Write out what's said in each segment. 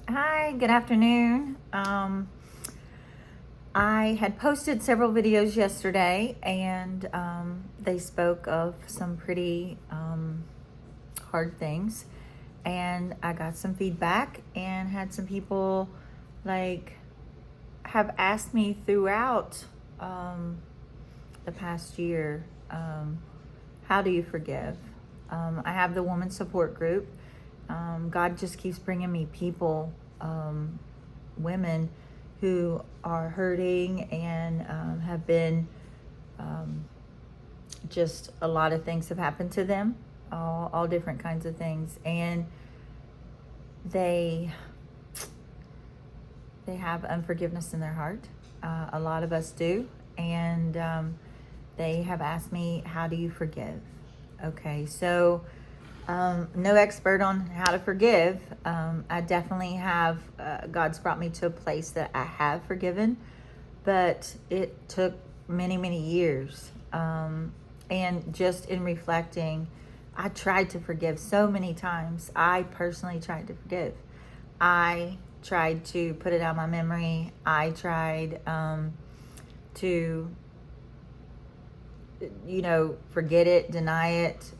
Hi, good afternoon. I had posted several videos yesterday and they spoke of some pretty hard things. And I got some feedback and had some people like have asked me throughout the past year, how do you forgive? I have the woman support group. God just keeps bringing me people, women who are hurting and have been just a lot of things have happened to them, all different kinds of things, and they they have unforgiveness in their heart. A lot of us do, and they have asked me, "How do you forgive?" Okay, so no expert on how to forgive. I definitely have. God's brought me to a place that I have forgiven, but it took many, many years. And just in reflecting, I tried to forgive so many times. I personally tried to forgive. I tried to put it out of my memory. I tried to, forget it, deny it,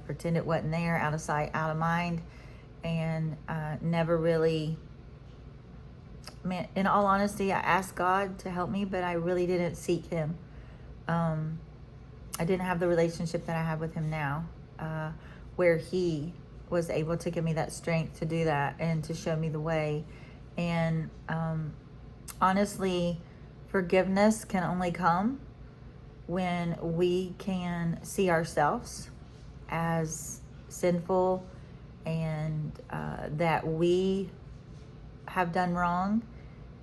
pretend it wasn't there, out of sight, out of mind, and never really. Man, in all honesty, I asked God to help me, but I really didn't seek Him. I didn't have the relationship that I have with Him now, where He was able to give me that strength to do that and to show me the way. And honestly, forgiveness can only come when we can see ourselves as sinful and that we have done wrong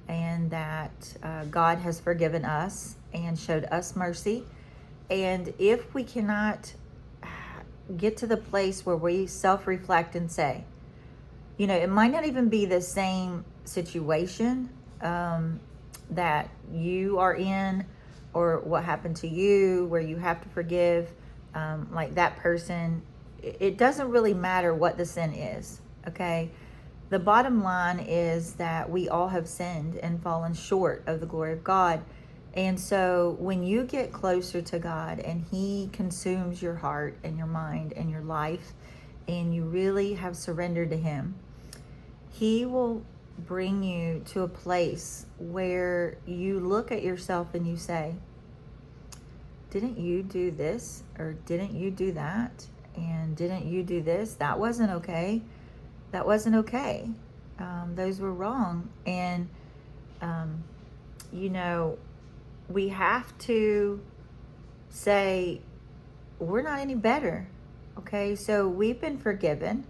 and that God has forgiven us and showed us mercy. And if we cannot get to the place where we self-reflect and say, it might not even be the same situation that you are in or what happened to you where you have to forgive, like that person. It doesn't really matter what the sin is, okay? The bottom line is that we all have sinned and fallen short of the glory of God. And so when you get closer to God and He consumes your heart and your mind and your life, and you really have surrendered to Him, He will bring you to a place where you look at yourself and you say, didn't you do this? Or didn't you do that? And didn't you do this? That wasn't okay. That wasn't okay. Those were wrong. And, we have to say, we're not any better. Okay, so we've been forgiven.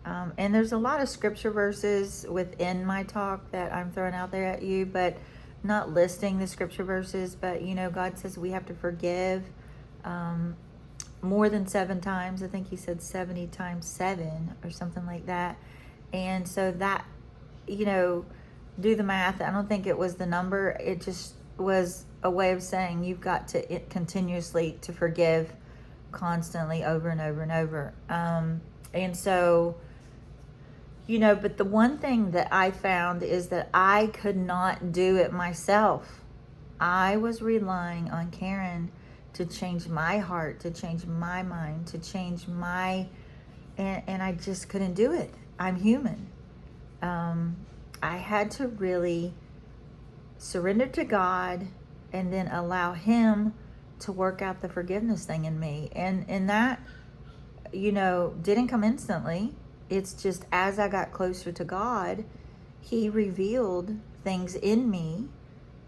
And there's a lot of scripture verses within my talk that I'm throwing out there at you, but not listing the scripture verses. But, God says we have to forgive more than 7 times. I think He said 70 times 7 or something like that. And so that, do the math. I don't think it was the number. It just was a way of saying you've got to continuously to forgive constantly over and over and over. And so, but the one thing that I found is that I could not do it myself. I was relying on Karen to change my heart, to change my mind, to change and I just couldn't do it. I'm human. I had to really surrender to God and then allow Him to work out the forgiveness thing in me. And that, didn't come instantly. It's just as I got closer to God, He revealed things in me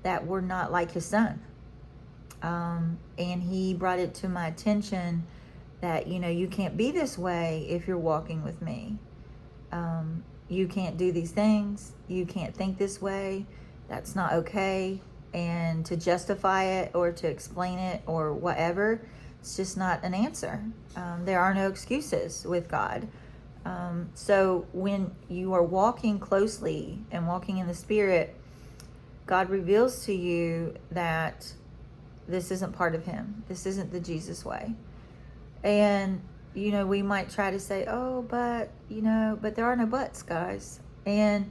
that were not like His Son. And He brought it to my attention that, you can't be this way if you're walking with me. You can't do these things. You can't think this way. That's not okay. And to justify it or to explain it or whatever, it's just not an answer. There are no excuses with God. So when you are walking closely and walking in the Spirit, God reveals to you that this isn't part of Him. This isn't the Jesus way. And, we might try to say, oh, but there are no buts, guys. And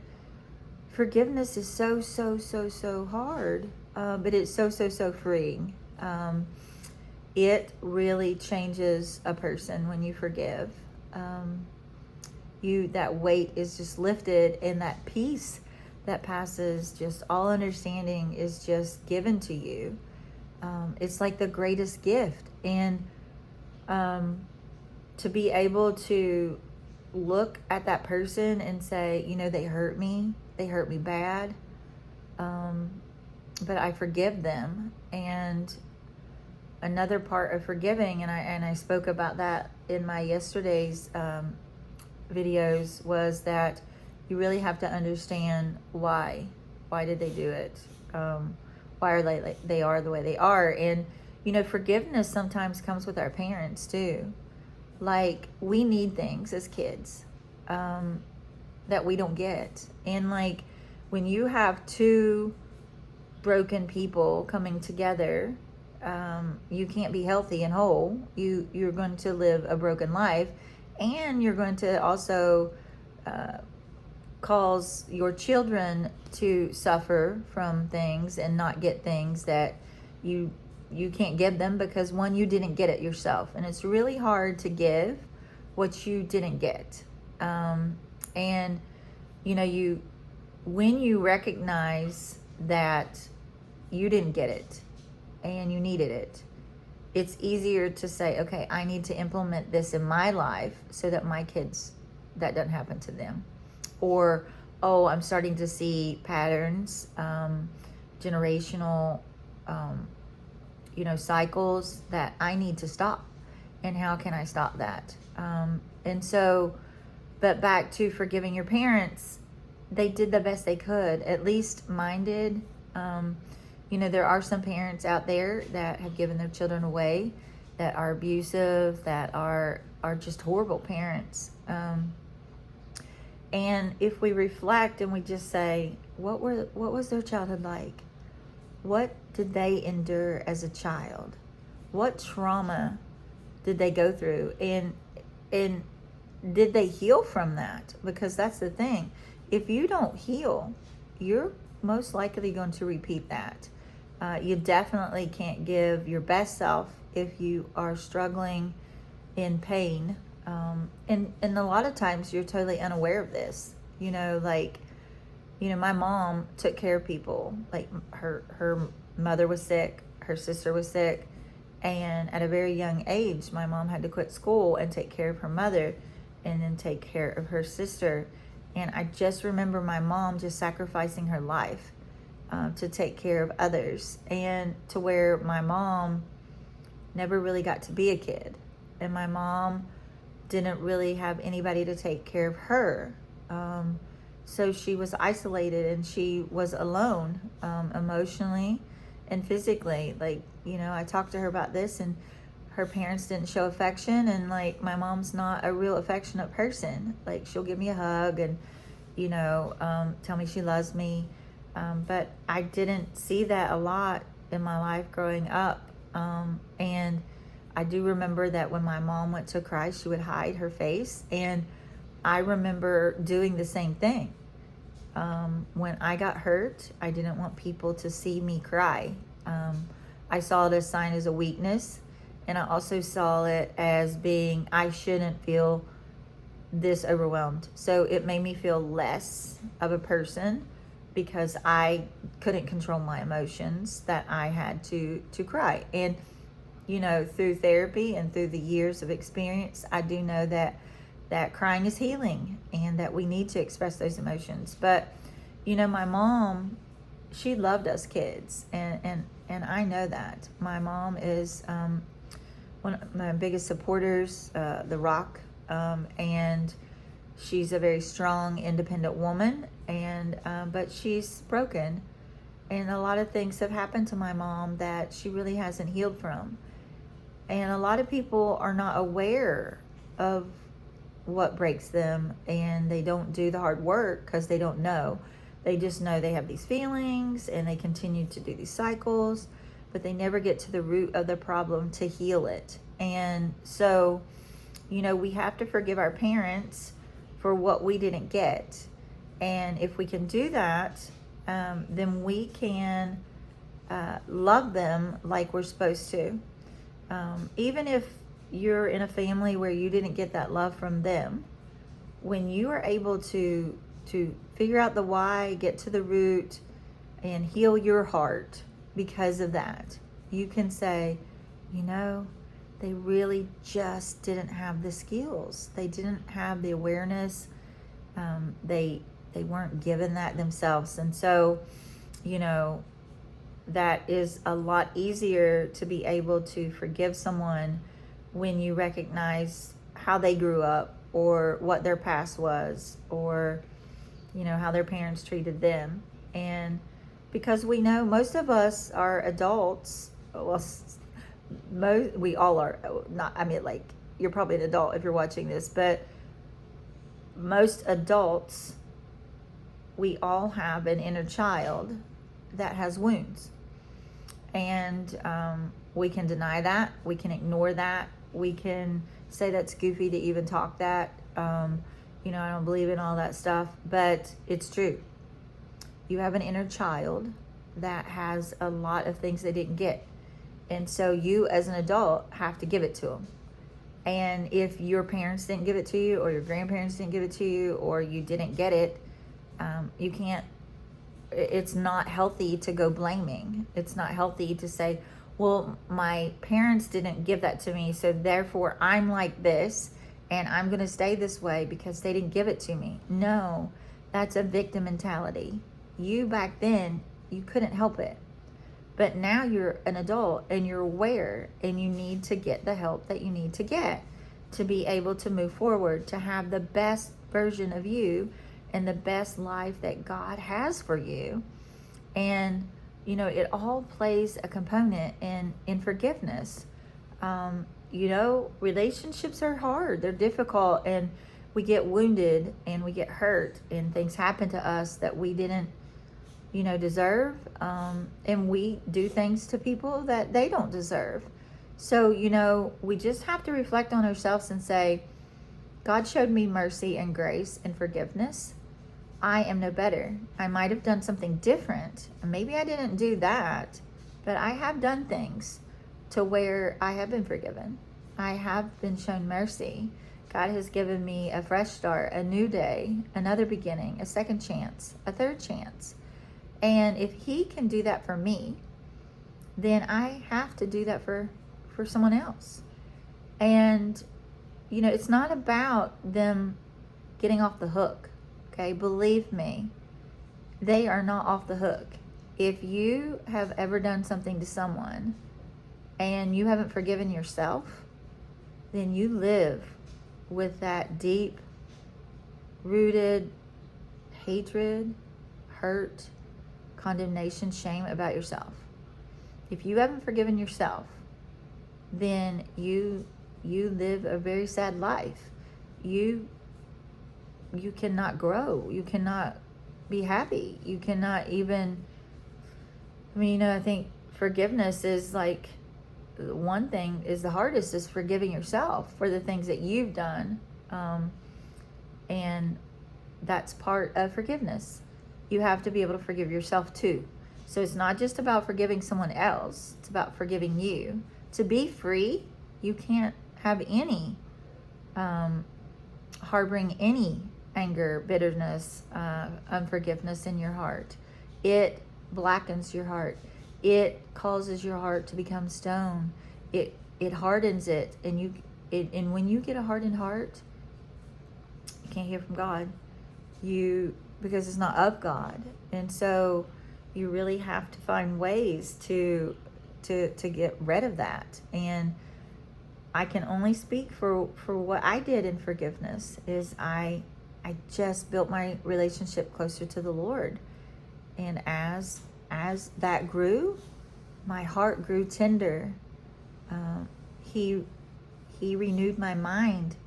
forgiveness is so hard, but it's so freeing. It really changes a person when you forgive. That weight is just lifted, and that peace that passes just all understanding is just given to you. It's like the greatest gift. And to be able to look at that person and say, they hurt me bad, but I forgive them. And another part of forgiving, and I spoke about that in my yesterday's videos, was that you really have to understand why did they do it, why are they are the way they are. And forgiveness sometimes comes with our parents too. Like, we need things as kids that we don't get. And like, when you have two broken people coming together, you can't be healthy and whole. You're going to live a broken life, and you're going to also cause your children to suffer from things and not get things that you can't give them, because one, you didn't get it yourself, and it's really hard to give what you didn't get. And when you recognize that you didn't get it and you needed it, it's easier to say, okay, I need to implement this in my life so that my kids, that doesn't happen to them. Or, oh, I'm starting to see patterns, generational, cycles that I need to stop. And how can I stop that? And so, but back to forgiving your parents, they did the best they could. At least mine did. There are some parents out there that have given their children away, that are abusive, that are just horrible parents. And if we reflect and we just say, what was their childhood like? What did they endure as a child? What trauma did they go through? And did they heal from that? Because that's the thing. If you don't heal, you're most likely going to repeat that. You definitely can't give your best self if you are struggling in pain. And a lot of times you're totally unaware of this. My mom took care of people. Like, her mother was sick, her sister was sick, and at a very young age, my mom had to quit school and take care of her mother and then take care of her sister. And I just remember my mom just sacrificing her life to take care of others, and to where my mom never really got to be a kid. And my mom didn't really have anybody to take care of her. So she was isolated, and she was alone, emotionally and physically. Like, I talked to her about this, and her parents didn't show affection, and like, my mom's not a real affectionate person. Like, she'll give me a hug and tell me she loves me, but I didn't see that a lot in my life growing up. And I do remember that when my mom went to cry, she would hide her face, and I remember doing the same thing. When I got hurt, I didn't want people to see me cry. I saw it as a sign as a weakness, and I also saw it as being, I shouldn't feel this overwhelmed. So it made me feel less of a person, because I couldn't control my emotions, that I had to cry. And through therapy and through the years of experience, I do know that crying is healing, and that we need to express those emotions. But my mom, she loved us kids, and I know that. My mom is one of my biggest supporters, the Rock, and she's a very strong, independent woman, and but she's broken, and a lot of things have happened to my mom that she really hasn't healed from. And a lot of people are not aware of what breaks them, and they don't do the hard work because they don't know. They just know they have these feelings, and they continue to do these cycles, but they never get to the root of the problem to heal it. And so, we have to forgive our parents for what we didn't get. And if we can do that, then we can love them like we're supposed to. Even if you're in a family where you didn't get that love from them, when you are able to figure out the why, get to the root, and heal your heart because of that, you can say, you know, they really just didn't have the skills. They didn't have the awareness. They weren't given that themselves. And so, you know, that is a lot easier to be able to forgive someone when you recognize how they grew up, or what their past was, or, you know, how their parents treated them. And because we know most of us are adults, well, we all are, not, I mean, like, you're probably an adult if you're watching this, but most adults, we all have an inner child that has wounds. And we can deny that. We can ignore that. We can say that's goofy to even talk that. You know, I don't believe in all that stuff, but it's true. You have an inner child that has a lot of things they didn't get. And so you as an adult have to give it to them. And if your parents didn't give it to you, or your grandparents didn't give it to you, or you didn't get it, you can't, it's not healthy to go blaming. It's not healthy to say, well, my parents didn't give that to me, so therefore I'm like this, and I'm going to stay this way because they didn't give it to me. No, that's a victim mentality. You back then, you couldn't help it. But now you're an adult and you're aware, and you need to get the help that you need to get to be able to move forward, to have the best version of you and the best life that God has for you. And, you know, it all plays a component in forgiveness. You know, relationships are hard. They're difficult, and we get wounded and we get hurt, and things happen to us that we didn't, you know, deserve. And we do things to people that they don't deserve. So, you know, we just have to reflect on ourselves and say, God showed me mercy and grace and forgiveness. I am no better. I might have done something different. Maybe I didn't do that, but I have done things to where I have been forgiven. I have been shown mercy. God has given me a fresh start, a new day, another beginning, a second chance, a third chance. And if He can do that for me, then I have to do that for someone else. And, you know, it's not about them getting off the hook. Okay, believe me, they are not off the hook. If you have ever done something to someone and you haven't forgiven yourself, then you live with that deep rooted hatred, hurt, condemnation, shame about yourself. If you haven't forgiven yourself, then you live a very sad life. You cannot grow. You cannot be happy. You cannot even, I mean, you know, I think forgiveness is like, one thing is the hardest is forgiving yourself for the things that you've done. And that's part of forgiveness. You have to be able to forgive yourself too. So it's not just about forgiving someone else. It's about forgiving you. To be free, you can't have any harboring any anger, bitterness, unforgiveness in your heart. It blackens your heart. It causes your heart to become stone. It hardens it, and when you get a hardened heart, you can't hear from God. Because it's not of God, and so you really have to find ways to get rid of that. And I can only speak for what I did in forgiveness. Is I just built my relationship closer to the Lord, and as that grew, my heart grew tender. He renewed my mind.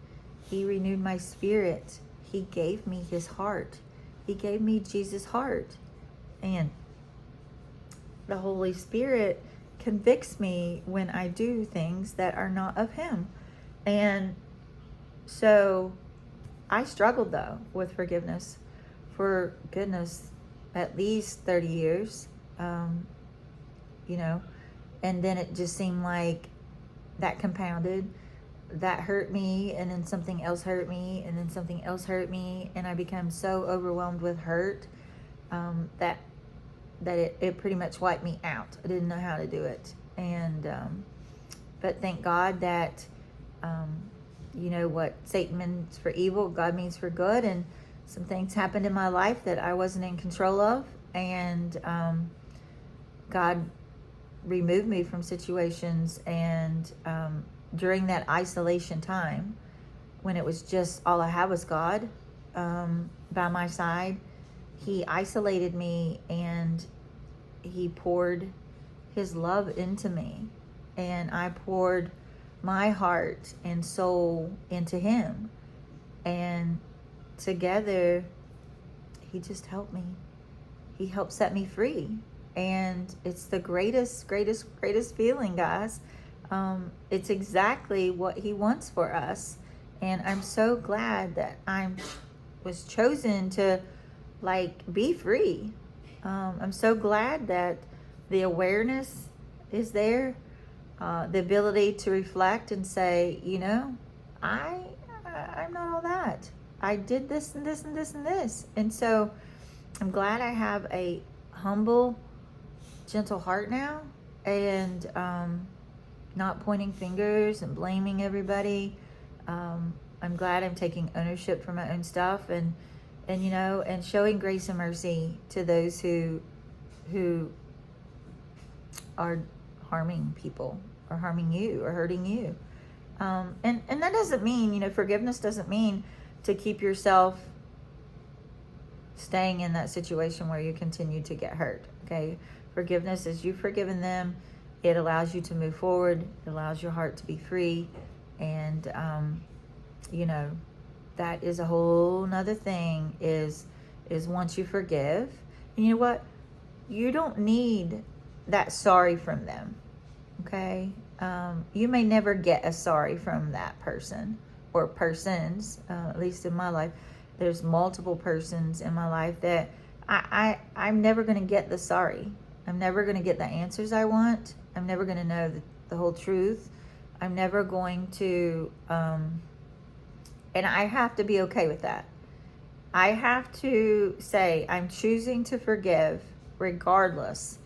He renewed my spirit. He gave me His heart. He gave me Jesus' heart. And the Holy Spirit convicts me when I do things that are not of Him. And so I struggled, though, with forgiveness for goodness, at least 30 years, you know, and then it just seemed like that compounded. That hurt me, and then something else hurt me, and then something else hurt me, and I became so overwhelmed with hurt that it pretty much wiped me out. I didn't know how to do it, and but thank God that you know what Satan means for evil, God means for good, and some things happened in my life that I wasn't in control of, and God removed me from situations, and during that isolation time, when it was just all I had was God by my side, He isolated me, and He poured His love into me, and I poured my heart and soul into Him, and together He just helped me. He helped set me free, and it's the greatest feeling, guys. It's exactly what He wants for us, and I'm so glad that I was chosen to be free. I'm so glad that the awareness is there, the ability to reflect and say, you know, I'm not all that. I did this and this and this and this, and so I'm glad I have a humble, gentle heart now, and not pointing fingers and blaming everybody. I'm glad I'm taking ownership for my own stuff, and you know, and showing grace and mercy to those who are harming people, or harming you, or hurting you. And that doesn't mean, you know, forgiveness doesn't mean to keep yourself staying in that situation where you continue to get hurt. Okay, forgiveness is you've forgiven them. It allows you to move forward. It allows your heart to be free, and you know, that is a whole nother thing. Is once you forgive, and you know what, you don't need that sorry from them. Okay, you may never get a sorry from that person or persons. At least in my life, there's multiple persons in my life that I'm never going to get the sorry. I'm never going to get the answers I want. I'm never going to know the whole truth. I'm never going to, and I have to be okay with that. I have to say I'm choosing to forgive regardless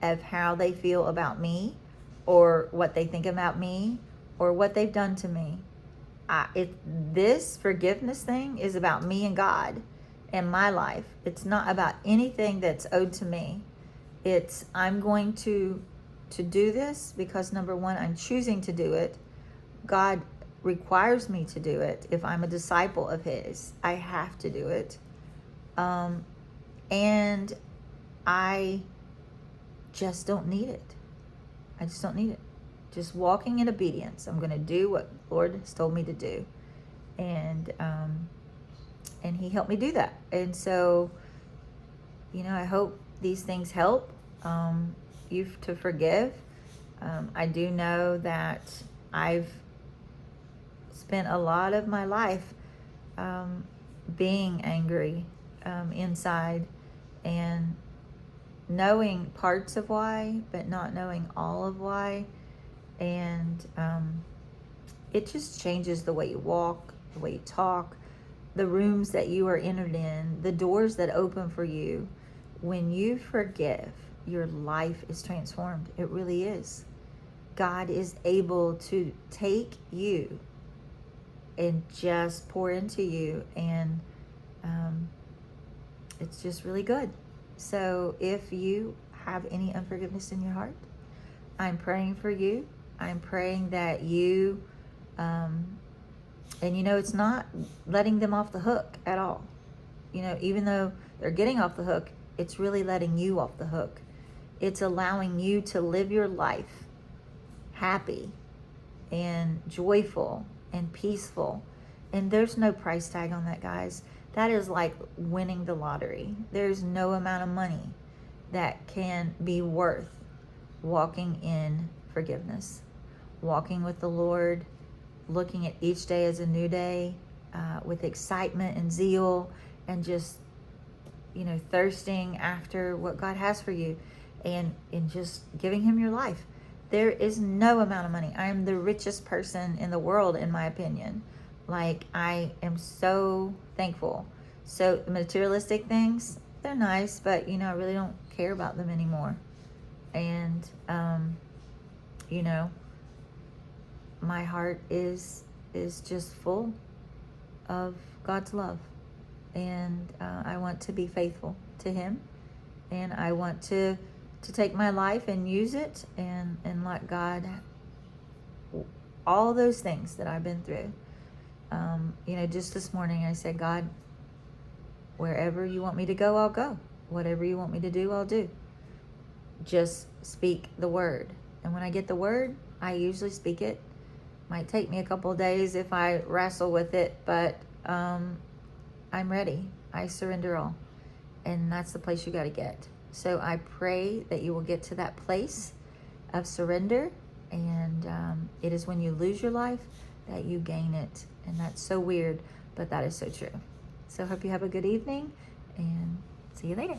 of how they feel about me, or what they think about me, or what they've done to me. This forgiveness thing is about me and God and my life. It's not about anything that's owed to me. It's I'm going to do this because, number one, I'm choosing to do it. God requires me to do it. If I'm a disciple of His, I have to do it. And I just don't need it. I just don't need it. Just walking in obedience. I'm going to do what the Lord has told me to do. And He helped me do that. And so, you know, I hope these things help you to forgive. I do know that I've spent a lot of my life being angry inside, and knowing parts of why, but not knowing all of why. And it just changes the way you walk, the way you talk, the rooms that you are entered in, the doors that open for you. When you forgive, your life is transformed. It really is. God is able to take you and just pour into you, and it's just really good. So if you have any unforgiveness in your heart, I'm praying for you. I'm praying that you, and you know, it's not letting them off the hook at all. You know, even though they're getting off the hook, it's really letting you off the hook. It's allowing you to live your life happy and joyful and peaceful. And there's no price tag on that, guys. That is like winning the lottery. There's no amount of money that can be worth walking in forgiveness, walking with the Lord, looking at each day as a new day with excitement and zeal, and just thirsting after what God has for you, and just giving him your life. There is no amount of money. I am the richest person in the world, in my opinion. Like, I am so thankful. So materialistic things, they're nice, but I really don't care about them anymore. And my heart is just full of God's love, and I want to be faithful to him, and I want to take my life and use it, and let God, all those things that I've been through. Just this morning I said, God, wherever you want me to go, I'll go. Whatever you want me to do, I'll do. Just speak the word. And when I get the word, I usually speak it. Might take me a couple of days if I wrestle with it, but I'm ready. I surrender all. And that's the place you got to get. So I pray that you will get to that place of surrender. And it is when you lose your life that you gain it. And that's so weird, but that is so true. So I hope you have a good evening, and see you later.